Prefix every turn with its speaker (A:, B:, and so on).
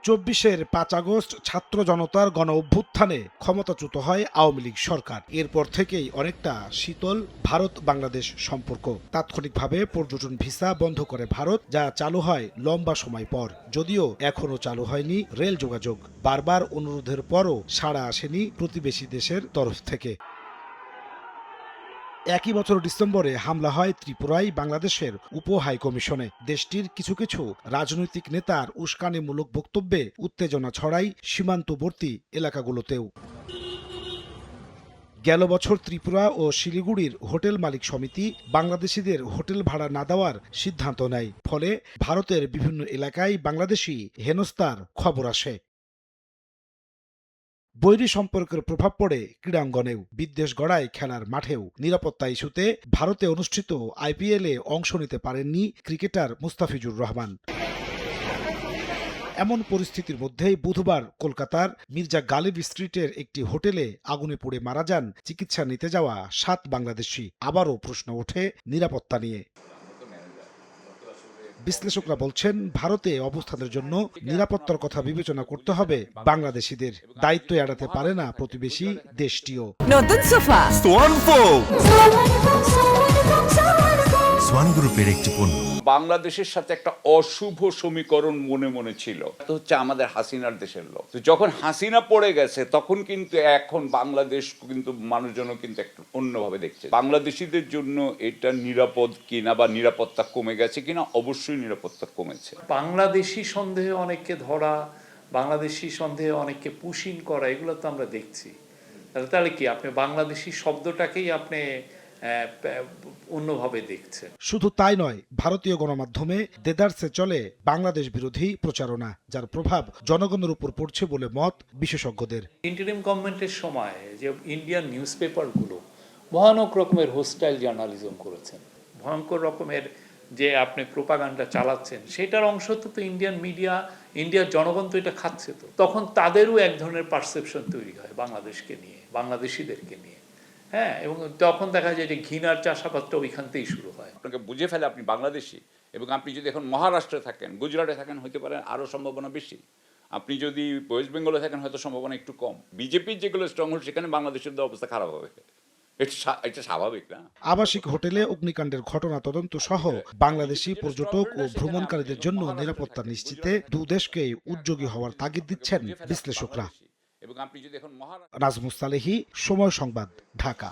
A: ২৪-এর ৫ August ছাত্র জনতার গণ অভ্যুত্থানে ক্ষমতাচ্যুত হয় আওয়ামী লীগ সরকার। এরপর থেকেই অনেকটা শীতল ভারত বাংলাদেশ সম্পর্ক। তাৎক্ষণিকভাবে পর্যটন ভিসা বন্ধ করে ভারত, যা চালু হয় লম্বা সময় পর। যদিও এখনো চালু হয়নি রেল যোগাযোগ। বারবার অনুরোধের পরও সাড়া আসেনি প্রতিবেশী দেশের তরফ থেকে। একই বছর ডিসেম্বরে হামলা হয় ত্রিপুরায় বাংলাদেশের উপ হাইকমিশনে। দেশটির কিছু কিছু রাজনৈতিক নেতার উস্কানিমূলক বক্তব্যে উত্তেজনা ছড়ায় সীমান্তবর্তী এলাকাগুলোতেও। গেল বছর ত্রিপুরা ও শিলিগুড়ির হোটেল মালিক সমিতি বাংলাদেশিদের হোটেল ভাড়া না দেওয়ার সিদ্ধান্ত নেয়। ফলে ভারতের বিভিন্ন এলাকায় বাংলাদেশি হেনস্থার খবর আসে। বৈরী সম্পর্কের প্রভাব পড়ে ক্রীড়াঙ্গনেও, বিদ্বেষ গড়ায় খেলার মাঠেও। নিরাপত্তা ইস্যুতে ভারতে অনুষ্ঠিত আইপিএলে অংশ নিতে পারেননি ক্রিকেটার মুস্তাফিজুর রহমান। এমন পরিস্থিতির মধ্যেই বুধবার কলকাতার মির্জা গালিব স্ট্রিটের একটি হোটেলে আগুনে পুড়ে মারা যান চিকিৎসা নিতে যাওয়া ৭ বাংলাদেশি। আবারও প্রশ্ন ওঠে নিরাপত্তা নিয়ে। বিশ্লেষকরা বলছেন, ভারতে অবস্থানের জন্য নিরাপত্তার কথা বিবেচনা করতে হবে বাংলাদেশিদের। দায়িত্ব এড়াতে পারে না প্রতিবেশী দেশটিও।
B: নতুন সোফা
C: সোয়ান গ্রুপের একটি পণ্য।
D: বাংলাদেশের সাথে একটা অশুভ সমীকরণ মনে মনে ছিল, তো হচ্ছে আমাদের হাসিনার দেশের লোক। তো যখন হাসিনা পড়ে গেছে তখন কিন্তু এখন বাংলাদেশ কিন্তু মানুষজনও কিন্তু একটু অন্যভাবে দেখছে। বাংলাদেশিদের জন্য এটা নিরাপদ কিনা বা নিরাপত্তা কমে গেছে কিনা, অবশ্যই নিরাপত্তা কমেছে।
E: বাংলাদেশি সন্দেহে অনেককে ধরা, বাংলাদেশি সন্দেহে অনেককে পুশিং করা, এগুলো তো আমরা দেখছি। তাহলে কি আপনি বাংলাদেশি শব্দটাকেই আপনি অন্যভাবে দেখছেন?
A: শুধু তাই নয়, ভারতীয় গণমাধ্যমে দেদারসে চলে বাংলাদেশ বিরোধী প্রচারণা, যার প্রভাব জনগণের উপর পড়ছে বলে মত বিশেষজ্ঞদের।
E: ইন্টারিম গভর্নমেন্টের সময় যে ইন্ডিয়ান নিউজ পেপারগুলো ভয়ানক রকমের হোস্টাইল জার্নালিজম করেছেন, ভয়ঙ্কর রকমের যে আপনি প্রোপাগান্ডা চালাচ্ছেন, সেটার অংশ তো ইন্ডিয়ান মিডিয়া, ইন্ডিয়ার জনগণ তো এটা খাচ্ছে। তো তখন তাদেরও এক ধরনের পারসেপশন তৈরি হয় বাংলাদেশকে নিয়ে, বাংলাদেশিদেরকে নিয়ে। হ্যাঁ, এবং তখন দেখা যায় যে ঘৃণার চাষাবাদটা ওইখান থেকেই শুরু হয়।
D: আপনাকে বুঝে ফেলে আপনি বাংলাদেশি, এবং আপনি যদি এখন মহারাষ্ট্রে থাকেন, গুজরাটে থাকেন, হতে পারেন আরও সম্ভাবনা বেশি। আপনি যদি ওয়েস্ট বেঙ্গলে থাকেন, হয়তো সম্ভাবনা একটু কম। বিজেপির যেগুলো স্ট্রংহোল্ড, সেখানে বাংলাদেশের অবস্থা খারাপ হবে, এটা স্বাভাবিক না?
A: আবাসিক হোটেলে অগ্নিকাণ্ডের ঘটনা তদন্ত সহ বাংলাদেশি পর্যটক ও ভ্রমণকারীদের জন্য নিরাপত্তা নিশ্চিতে দুদেশকেই উদ্যোগী হওয়ার তাগিদ দিচ্ছেন বিশ্লেষকরা।
D: এবং আপনি যদি এখন
A: নাজমুস সালেহী, সময় সংবাদ, ঢাকা।